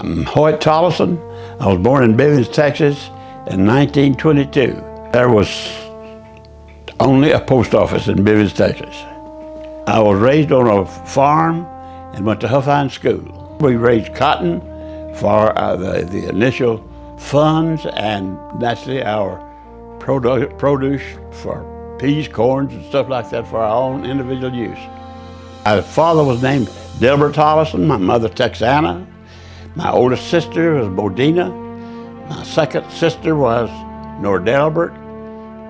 I'm Hoyt Tolleson. I was born in Bivens, Texas in 1922. There was only a post office in Bivens, Texas. I was raised on a farm and went to Huffine School. We raised cotton for the initial funds and naturally our produce for peas, corns, and stuff like that for our own individual use. My father was named Delbert Tolleson, my mother Texana. My oldest sister was Bodina. My second sister was Nordelbert.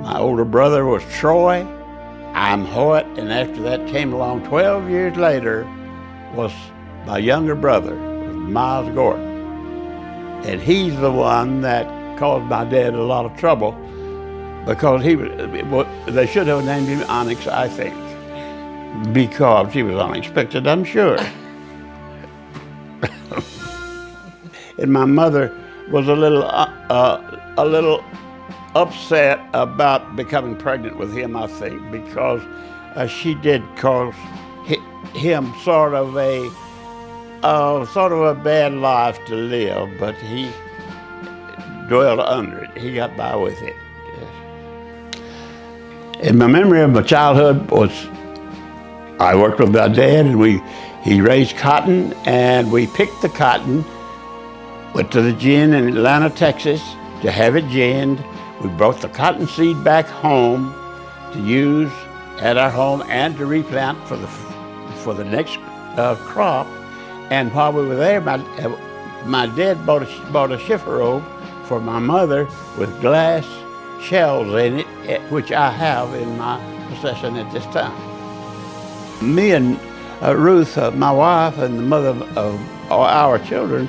My older brother was Troy. I'm Hoyt, and after that came along 12 years later was my younger brother, Miles Gordon. And he's the one that caused my dad a lot of trouble because they should have named him Onyx, I think, because he was unexpected, I'm sure. And my mother was a little upset about becoming pregnant with him, I think, because she did cause him sort of a bad life to live, but he dwelled under it. He got by with it. And my memory of my childhood was I worked with my dad, and he raised cotton, and we picked the cotton. Went to the gin in Atlanta, Texas to have it ginned. We brought the cotton seed back home to use at our home and to replant for the next crop. And while we were there, my dad bought a shiffer robe for my mother with glass shells in it, which I have in my possession at this time. Me and Ruth, my wife, and the mother of our children,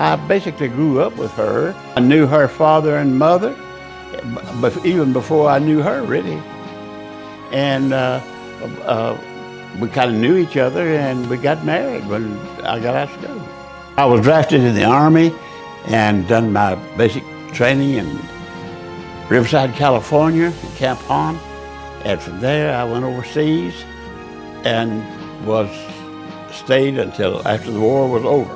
I basically grew up with her. I knew her father and mother, but even before I knew her, really. And we kind of knew each other, and we got married when I got out of school. I was drafted in the Army and done my basic training in Riverside, California, in Camp Hahn. And from there, I went overseas and stayed until after the war was over.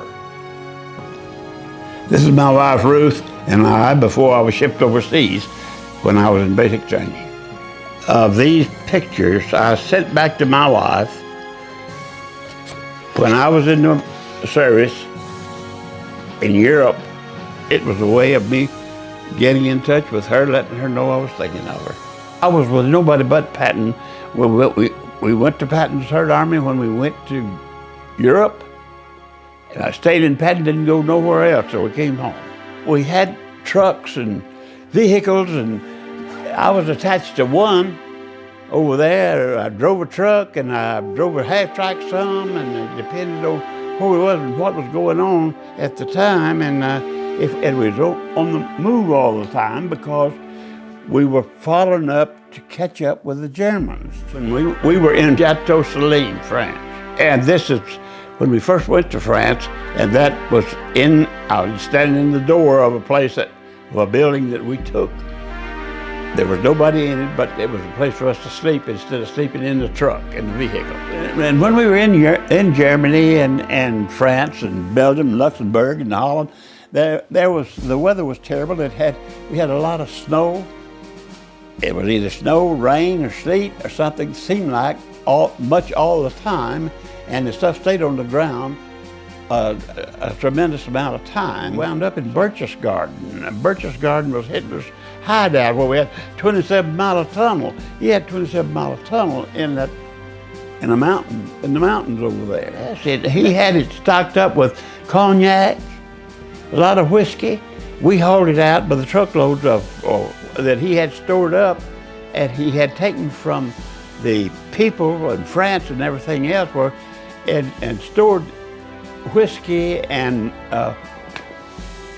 This is my wife, Ruth, and I, before I was shipped overseas when I was in basic training. Of these pictures, I sent back to my wife when I was in the service in Europe. It was a way of me getting in touch with her, letting her know I was thinking of her. I was with nobody but Patton. We went to Patton's Third Army when we went to Europe. And I stayed in Patton, didn't go nowhere else, so we came home. We had trucks and vehicles, and I was attached to one over there. I drove a truck, and I drove a half-track some, and it depended on where we was and what was going on at the time. And we was on the move all the time because we were following up to catch up with the Germans. And we were in Chateau Salines, France. And this is when we first went to France, and that was I was standing in the door of a building that we took. There was nobody in it, but it was a place for us to sleep instead of sleeping in the truck, in the vehicle. And when we were in Germany and France and Belgium and Luxembourg and Holland, the weather was terrible. We had a lot of snow. It was either snow, rain, or sleet, or something. It seemed like much all the time. And the stuff stayed on the ground a tremendous amount of time. Wound up in Berchtesgaden. Berchtesgaden was Hitler's hideout where we had 27-mile tunnel. He had 27-mile tunnel in the mountains over there. That's it. He had it stocked up with cognac, a lot of whiskey. We hauled it out by the truckloads that he had stored up, and he had taken from the people in France and everything else and stored whiskey and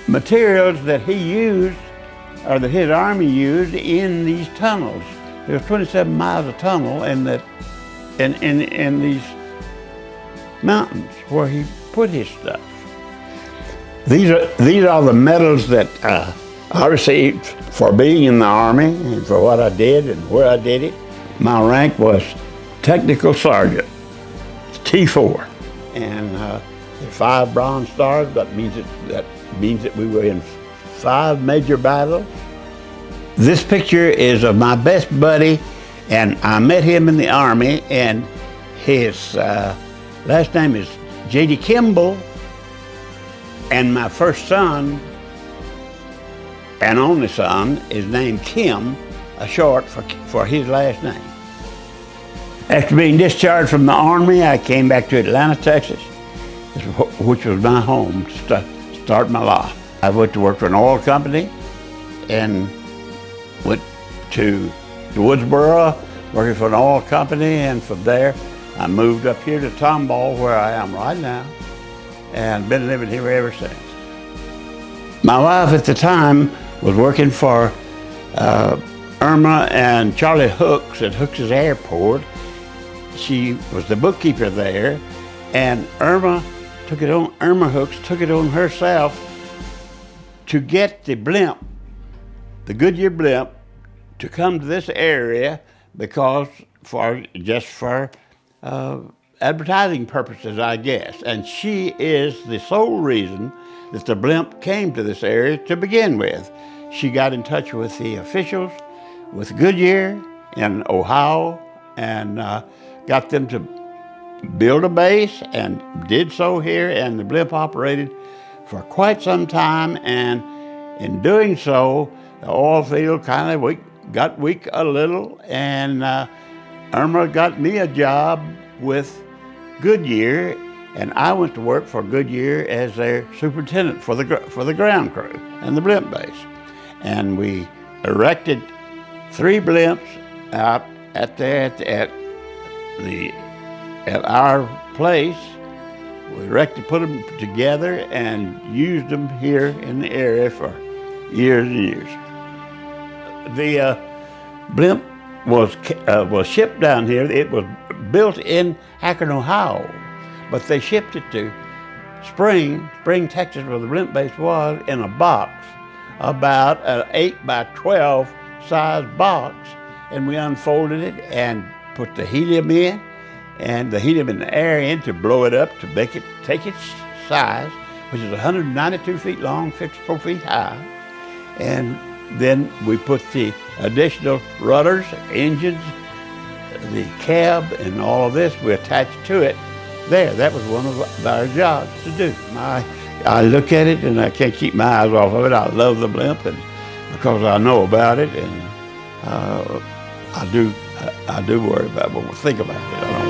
materials that he used, or that his army used, in these tunnels. There was 27 miles of tunnel in these mountains where he put his stuff. These are the medals that I received for being in the Army and for what I did and where I did it. My rank was Technical Sergeant, T4. And 5 Bronze Stars. That means that we were in 5 major battles. This picture is of my best buddy, and I met him in the Army, and his last name is J.D. Kimball, and my first son and only son is named Kim, a short for his last name. After being discharged from the Army, I came back to Atlanta, Texas, which was my home to start my life. I went to work for an oil company and went to Woodsboro, working for an oil company, and from there I moved up here to Tomball, where I am right now, and been living here ever since. My wife at the time was working for Irma and Charlie Hooks at Hooks' Airport. She was the bookkeeper there, and Irma Hooks took it on herself to get the blimp, the Goodyear blimp, to come to this area because for advertising purposes, I guess. And she is the sole reason that the blimp came to this area to begin with. She got in touch with the officials with Goodyear in Ohio and got them to build a base, and did so here, and the blimp operated for quite some time, and in doing so, the oil field kind of got weak a little, and Irma got me a job with Goodyear, and I went to work for Goodyear as their superintendent for the ground crew and the blimp base. And we erected 3 blimps out at our place. We put them together and used them here in the area for years and years. The blimp was shipped down here. It was built in Akron, Ohio, but they shipped it to Spring, Texas, where the blimp base was, in a box, about an 8 by 12 size box, and we unfolded it and put the helium in, and the helium in the air in to blow it up to make it take its size, which is 192 feet long, 54 feet high. And then we put the additional rudders, engines, the cab, and all of this we attached to it there. That was one of our jobs to do. I look at it and I can't keep my eyes off of it. I love the blimp, and because I know about it, and I do worry about it, but think about it.